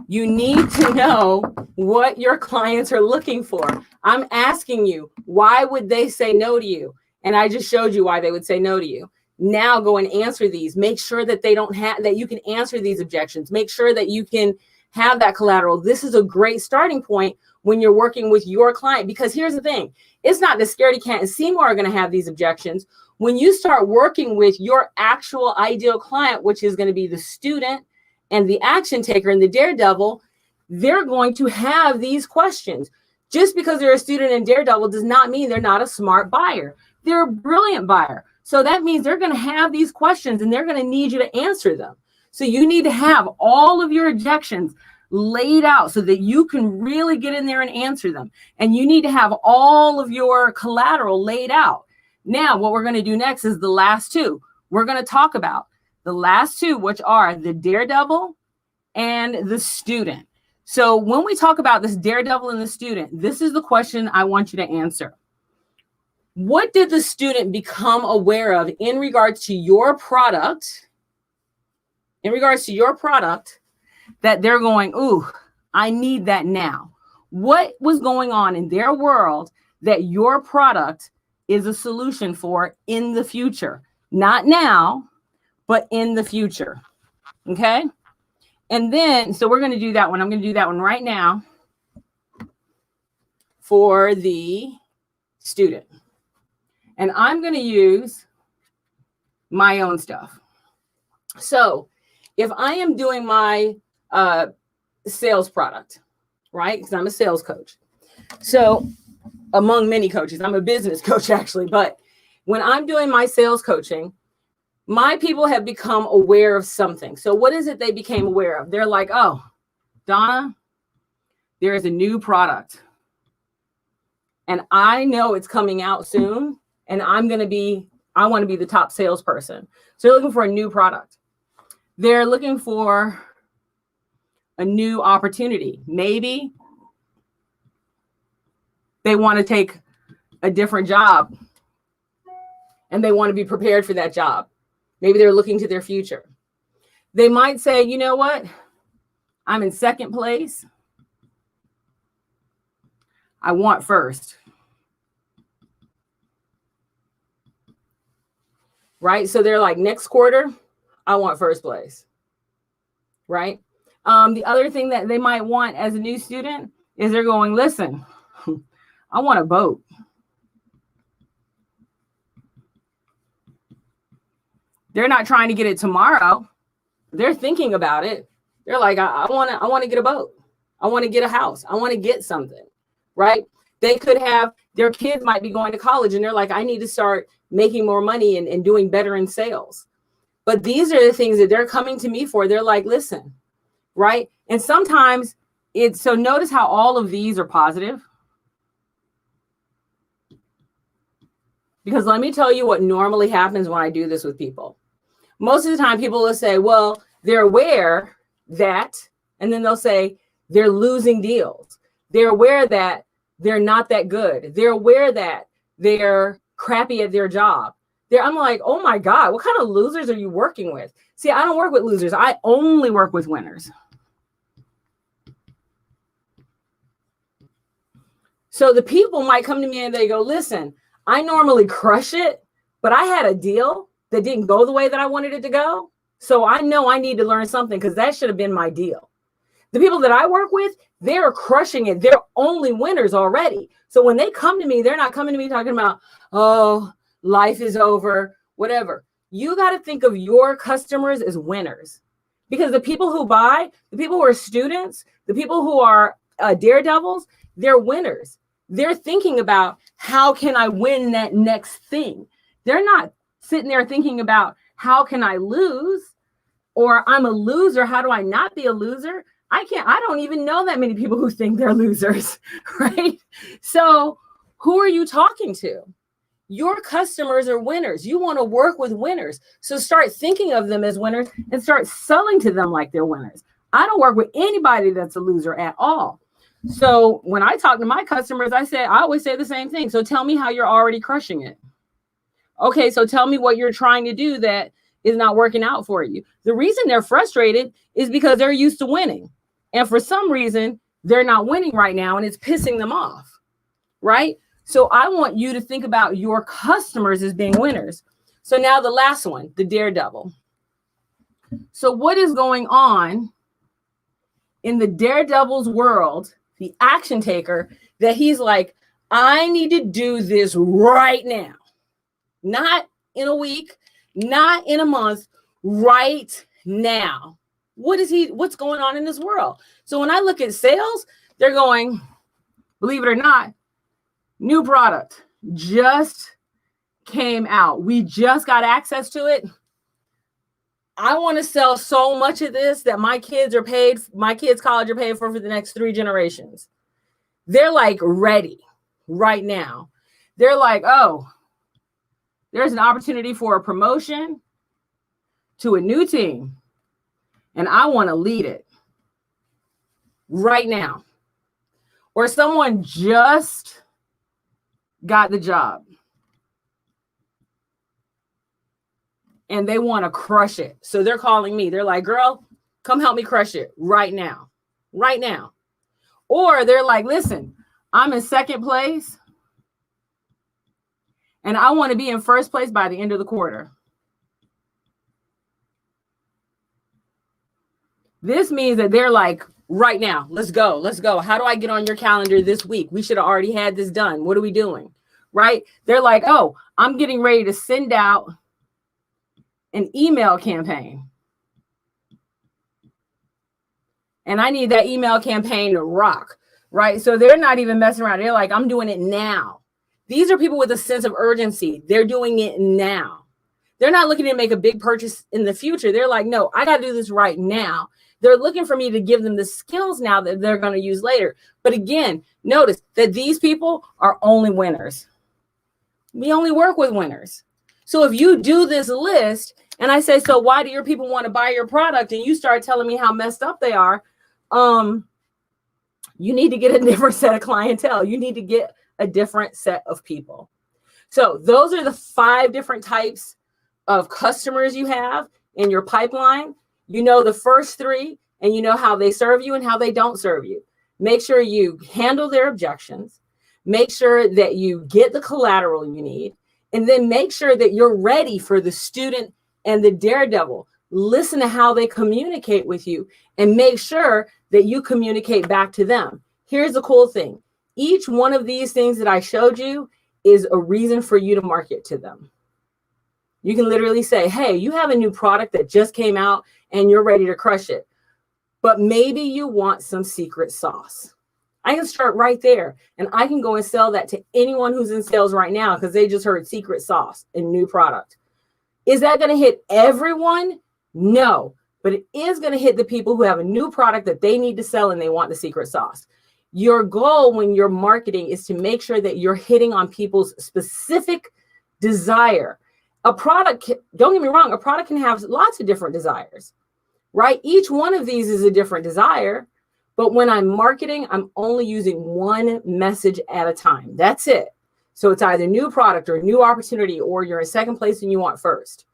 You need to know what your clients are looking for. I'm asking you, why would they say no to you? And I just showed you why they would say no to you. Now go and answer these. Make sure that that you can answer these objections. Make sure that you can have that collateral. This is a great starting point when you're working with your client, because here's the thing. It's not the Scaredy Cat and Seymour are going to have these objections. When you start working with your actual ideal client, which is going to be the student and the action taker and the daredevil, they're going to have these questions. Just because they're a student and daredevil does not mean they're not a smart buyer. They're a brilliant buyer. So that means they're going to have these questions and they're going to need you to answer them. So you need to have all of your objections laid out so that you can really get in there and answer them. And you need to have all of your collateral laid out. Now, what we're going to do next is the last two. We're going to talk about the last two, which are the daredevil and the student. So when we talk about this daredevil and the student, this is the question I want you to answer. What did the student become aware of in regards to your product? In regards to your product, that they're going, ooh, I need that now. What was going on in their world that your product is a solution for in the future? Not now, but in the future. Okay? And then, so we're going to do that one. I'm going to do that one right now for the student. And I'm going to use my own stuff. So if I am doing my sales product, right? Because I'm a sales coach. So among many coaches, I'm a business coach actually, but when I'm doing my sales coaching, my people have become aware of something. So what is it they became aware of? They're like, oh, Dawnna, there is a new product and I know it's coming out soon, and I want to be the top salesperson. So they're looking for a new product. They're looking for a new opportunity. Maybe they want to take a different job and they want to be prepared for that job. Maybe they're looking to their future. They might say, you know what? I'm in second place. I want first. Right? So they're like, next quarter, I want first place. Right? The other thing that they might want as a new student is they're going, listen, I want a boat. They're not trying to get it tomorrow. They're thinking about it. They're like, I want to get a boat. I want to get a house. I want to get something, right? They could have, their kids might be going to college and they're like, I need to start making more money and doing better in sales. But these are the things that they're coming to me for. They're like, listen, right? And sometimes it's, so notice how all of these are positive. Because let me tell you what normally happens when I do this with people. Most of the time people will say, well, they're aware that, and then they'll say they're losing deals. They're aware that they're not that good. They're aware that they're crappy at their job. I'm like, oh my God, what kind of losers are you working with? See, I don't work with losers. I only work with winners. So the people might come to me and they go, listen, I normally crush it, but I had a deal that didn't go the way that I wanted it to go. So I know I need to learn something because that should have been my deal. The people that I work with, they're crushing it. They're only winners already. So when they come to me, they're not coming to me talking about, oh, life is over, whatever. You got to think of your customers as winners, because the people who buy, the people who are students, the people who are daredevils, they're winners. They're thinking about, how can I win that next thing? They're not sitting there thinking about, how can I lose? Or I'm a loser. How do I not be a loser? I don't even know that many people who think they're losers, right? So who are you talking to? Your customers are winners. You want to work with winners. So start thinking of them as winners and start selling to them like they're winners. I don't work with anybody that's a loser at all. So when I talk to my customers, I always say the same thing. So tell me how you're already crushing it. Okay, so tell me what you're trying to do that is not working out for you. The reason they're frustrated is because they're used to winning. And for some reason, they're not winning right now and it's pissing them off, right? So I want you to think about your customers as being winners. So now the last one, the daredevil. So what is going on in the daredevil's world, the action taker, that he's like, I need to do this right now. Not in a week, not in a month, right now. What's going on in this world? So when I look at sales, they're going, believe it or not, new product just came out. We just got access to it. I want to sell so much of this that my kids' college are paid for the next 3 generations. They're like ready right now. They're like, oh, there's an opportunity for a promotion to a new team. And I want to lead it right now. Or someone just got the job and they want to crush it. So they're calling me. They're like, girl, come help me crush it right now. Right now. Or they're like, listen, I'm in second place and I want to be in first place by the end of the quarter. This means that they're like, right now, let's go. How do I get on your calendar this week? We should have already had this done. What are we doing? Right? They're like, oh, I'm getting ready to send out an email campaign. And I need that email campaign to rock. Right? So they're not even messing around. They're like, I'm doing it now. These are people with a sense of urgency. They're doing it now. They're not looking to make a big purchase in the future. They're like, no, I got to do this right now They're looking for me to give them the skills now that they're going to use later. But again, notice that these people are only winners. We only work with winners. So if you do this list and I say, so why do your people want to buy your product? And you start telling me how messed up they are. You need to get a different set of clientele. You need to get a different set of people. So those are the 5 different types of customers you have in your pipeline. You know the first 3, and you know how they serve you and how they don't serve you. Make sure you handle their objections. Make sure that you get the collateral you need. And then make sure that you're ready for the student and the daredevil. Listen to how they communicate with you and make sure that you communicate back to them. Here's the cool thing. Each one of these things that I showed you is a reason for you to market to them. You can literally say, hey, you have a new product that just came out and you're ready to crush it. But maybe you want some secret sauce. I can start right there and I can go and sell that to anyone who's in sales right now because they just heard secret sauce and new product. Is that going to hit everyone? No, but it is going to hit the people who have a new product that they need to sell and they want the secret sauce. Your goal when you're marketing is to make sure that you're hitting on people's specific desire. A product, don't get me wrong, a product can have lots of different desires, right? Each one of these is a different desire, but when I'm marketing, I'm only using one message at a time. That's it. So it's either new product or new opportunity, or you're in second place and you want first.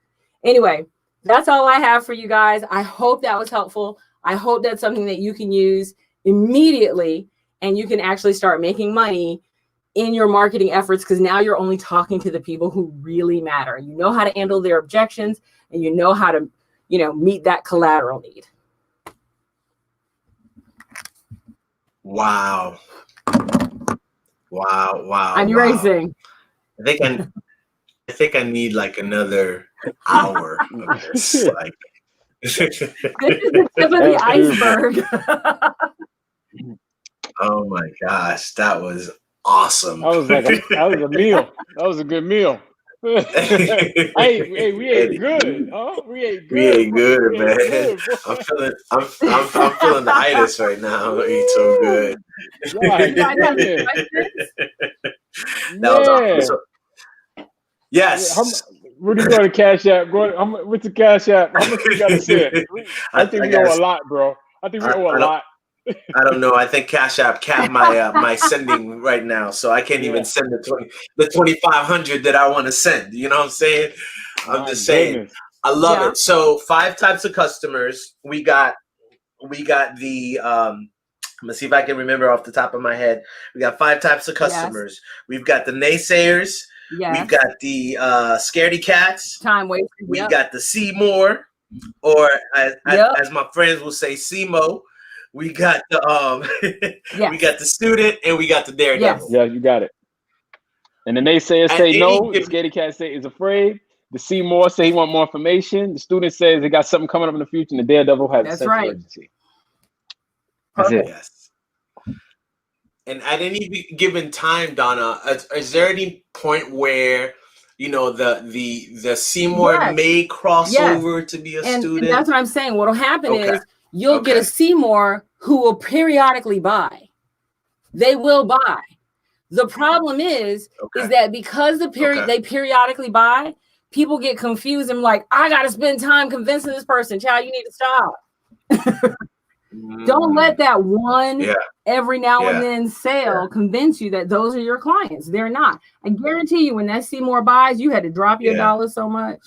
Anyway, that's all I have for you guys. I hope that was helpful. I hope that's something that you can use immediately and you can actually start making money in your marketing efforts, because now you're only talking to the people who really matter. You know how to handle their objections and you know how to, meet that collateral need. Wow. I'm erasing. I think I need like another hour of this. Like this is the tip of the iceberg. Oh my gosh, that was awesome. That was a meal. That was a good meal. hey, we ate good, huh? We ate good, man. Good, I'm feeling the itis right now. I eat so good. That was awesome. Yes. Where do you go to Cash App? What's the Cash App? How much you got to send? I think we owe a lot, bro. I think we owe a lot. I don't know. I think Cash App capped my sending right now, so I can't even send the 2,500 that I want to send. You know what I'm saying? I'm just saying. I love it. So 5 types of customers. We got the I'm gonna see if I can remember off the top of my head. We got 5 types of customers. Yes. We've got the naysayers. Yes. We've got the scaredy cats. Time wasters. We got the see more, or as my friends will say, CMO. We got the we got the student and we got the daredevil. Yeah, you got it. And the naysayers say no. The scaredy cat say is afraid. The Seymour say he want more information. The student says they got something coming up in the future, and the daredevil has a sense of urgency. That's it. Yes. And at any given time, Dawnna, is there any point where the Seymour may cross over to be a student? And that's what I'm saying. What'll happen is you'll get a Seymour who will periodically buy. They will buy. The problem is that because they periodically buy, people get confused and like, I got to spend time convincing this person. Child, you need to stop. Don't let that one every now and then sale convince you that those are your clients. They're not. I guarantee you when that Seymour buys, you had to drop your dollar so much.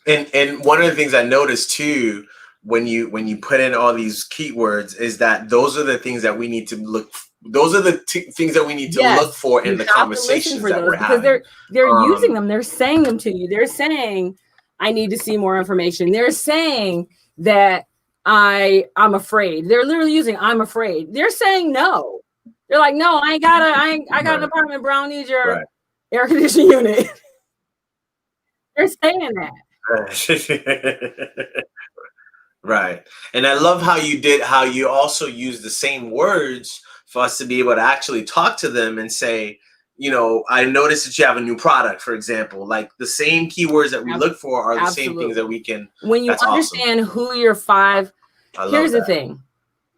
And one of the things I noticed too, when you put in all these keywords, is that those are the things that we need to look. Those are the things that we need to look for in the conversations that we're having. Because they're using them. They're saying them to you. They're saying, I need to see more information. They're saying that I'm afraid. They're literally using I'm afraid. They're saying no. They're like, no, I got an apartment, bro. I need your air conditioning unit. They're saying that. Right. And I love how you also use the same words for us to be able to actually talk to them and say, you know, I noticed that you have a new product, for example. Like the same keywords that we look for are the same things that we can. When you understand who your five, here's the thing.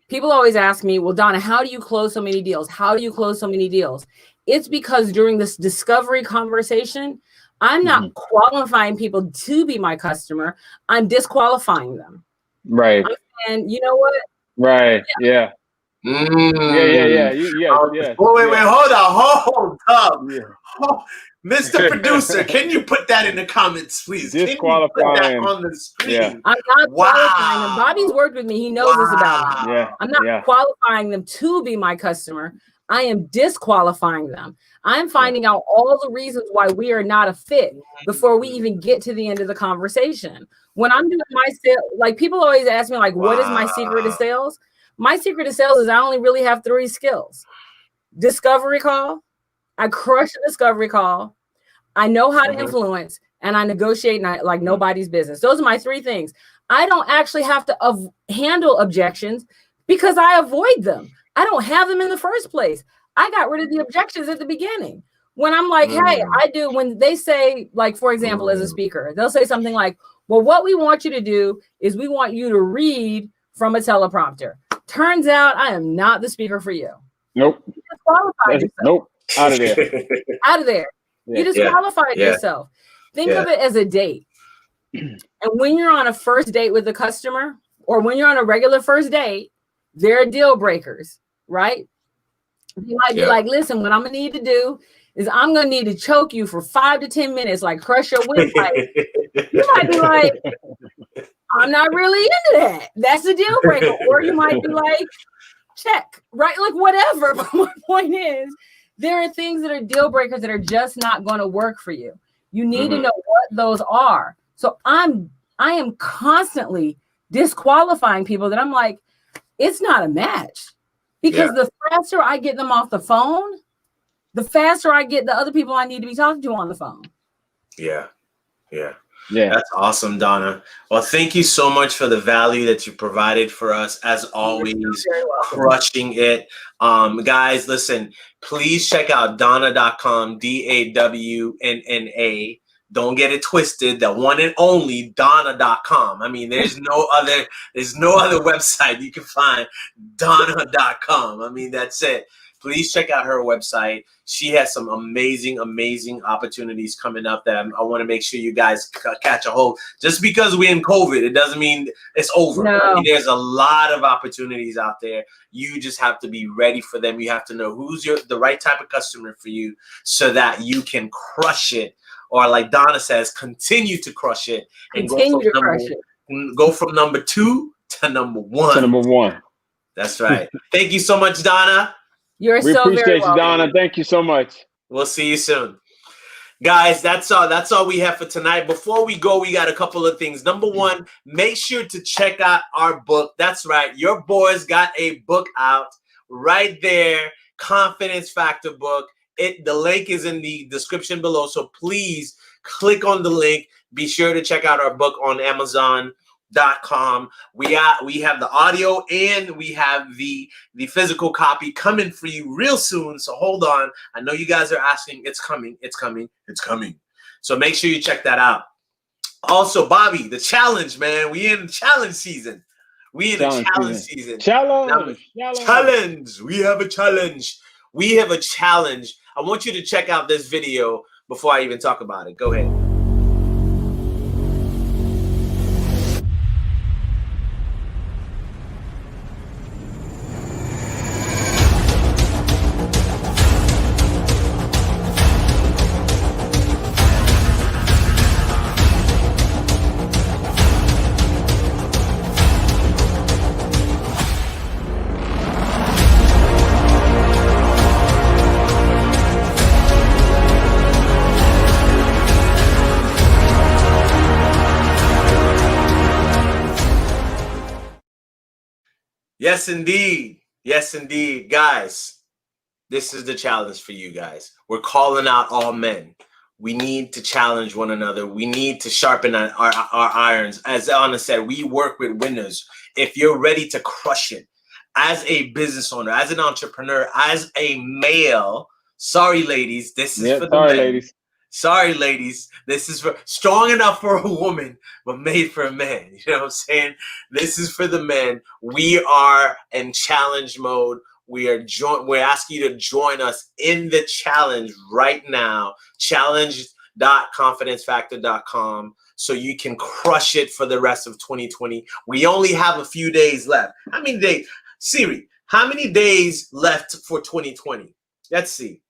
People always ask me, well, Dawnna, how do you close so many deals? How do you close so many deals? It's because during this discovery conversation, I'm not qualifying people to be my customer. I'm disqualifying them. Right. And you know what? Right. Yeah. Yeah. Wait, hold up. Oh, Mr. Producer, can you put that in the comments, please? Disqualifying. Can you put that on the screen? Yeah. I'm not qualifying them. Bobby's worked with me. He knows this about me. Yeah. I'm not qualifying them to be my customer. I am disqualifying them. I'm finding out all the reasons why we are not a fit before we even get to the end of the conversation. When I'm doing my sale, like people always ask me, like, what is my secret to sales? My secret to sales is I only really have 3 skills. Discovery call. I crush a discovery call. I know how to influence, and I negotiate like nobody's business. Those are my 3 things. I don't actually have to handle objections because I avoid them. I don't have them in the first place. I got rid of the objections at the beginning. When I'm like, hey, when they say, like, for example, as a speaker, they'll say something like, well, what we want you to do is we want you to read from a teleprompter. Turns out I am not the speaker for you. Nope. You disqualified yourself. Nope. Out of there. Out of there. You disqualified yourself. Think of it as a date. And when you're on a first date with a customer, or when you're on a regular first date, there are deal breakers, right? You might be like, listen, what I'm gonna need to do is I'm gonna need to choke you for 5 to 10 minutes, like crush your windpipe. You might be like, I'm not really into that. That's a deal breaker. Or you might be like, check, right? Like whatever. But my point is, there are things that are deal breakers that are just not going to work for you. You need to know what those are. So I am constantly disqualifying people that I'm like, it's not a match. Because the faster I get them off the phone, the faster I get the other people I need to be talking to on the phone. Yeah. That's awesome, Dawnna. Well, thank you so much for the value that you provided for us, as always, crushing it. Guys, listen, please check out Dawnna.com, DAWNNA. Don't get it twisted. The one and only Dawnna.com. I mean, there's no other website you can find. Dawnna.com. I mean, that's it. Please check out her website. She has some amazing opportunities coming up that I want to make sure you guys catch a hold. Just because we're in COVID, it doesn't mean it's over. No. I mean, there's a lot of opportunities out there. You just have to be ready for them. You have to know who's the right type of customer for you so that you can crush it. Or like Dawnna says, continue to crush it. And go from number 2 to number 1. That's right. Thank you so much, Dawnna. We appreciate you, Dawnna. Thank you so much. We'll see you soon. Guys, that's all we have for tonight. Before we go, we got a couple of things. Number 1, make sure to check out our book. That's right. Your boys got a book out right there. Confidence Factor book. The link is in the description below. So please click on the link. Be sure to check out our book on Amazon.com. We have the audio and we have the physical copy coming for you real soon. So hold on. I know you guys are asking. It's coming. So make sure you check that out. Also, Bobby, the challenge, man. We in challenge season. Challenge. We have a challenge. I want you to check out this video before I even talk about it. Go ahead. Yes, indeed. Guys, this is the challenge for you guys. We're calling out all men. We need to challenge one another. We need to sharpen our irons. As Dawnna said, we work with winners. If you're ready to crush it as a business owner, as an entrepreneur, as a male, Sorry, ladies. This is for the sorry, men. ladies. Sorry, ladies. This is for strong enough for a woman, but made for a man. You know what I'm saying? This is for the men. We are in challenge mode. We're asking you to join us in the challenge right now. Challenge.confidencefactor.com so you can crush it for the rest of 2020. We only have a few days left. How many days? Siri, how many days left for 2020? Let's see.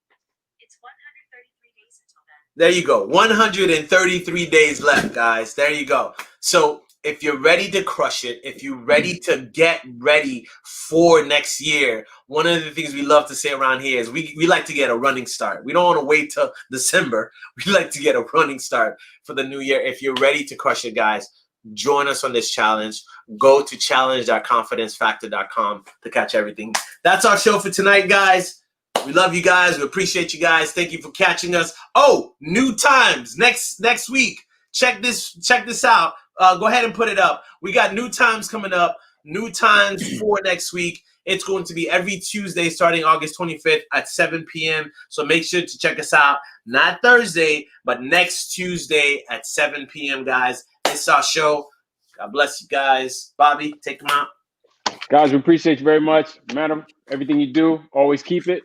There you go. 133 days left, guys. There you go. So if you're ready to crush it, if you're ready to get ready for next year, one of the things we love to say around here is we like to get a running start. We don't want to wait till December. We like to get a running start for the new year. If you're ready to crush it, guys, join us on this challenge. Go to challenge.confidencefactor.com to catch everything. That's our show for tonight, guys. We love you guys. We appreciate you guys. Thank you for catching us. Oh, new times next week. Check this out. Go ahead and put it up. We got new times coming up. New times for next week. It's going to be every Tuesday starting August 25th at 7 p.m. So make sure to check us out. Not Thursday, but next Tuesday at 7 p.m., guys. It's our show. God bless you guys. Bobby, take them out. Guys, we appreciate you very much. Madam, everything you do, always keep it.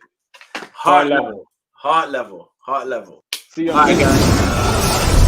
Heart level. See you All right, guys.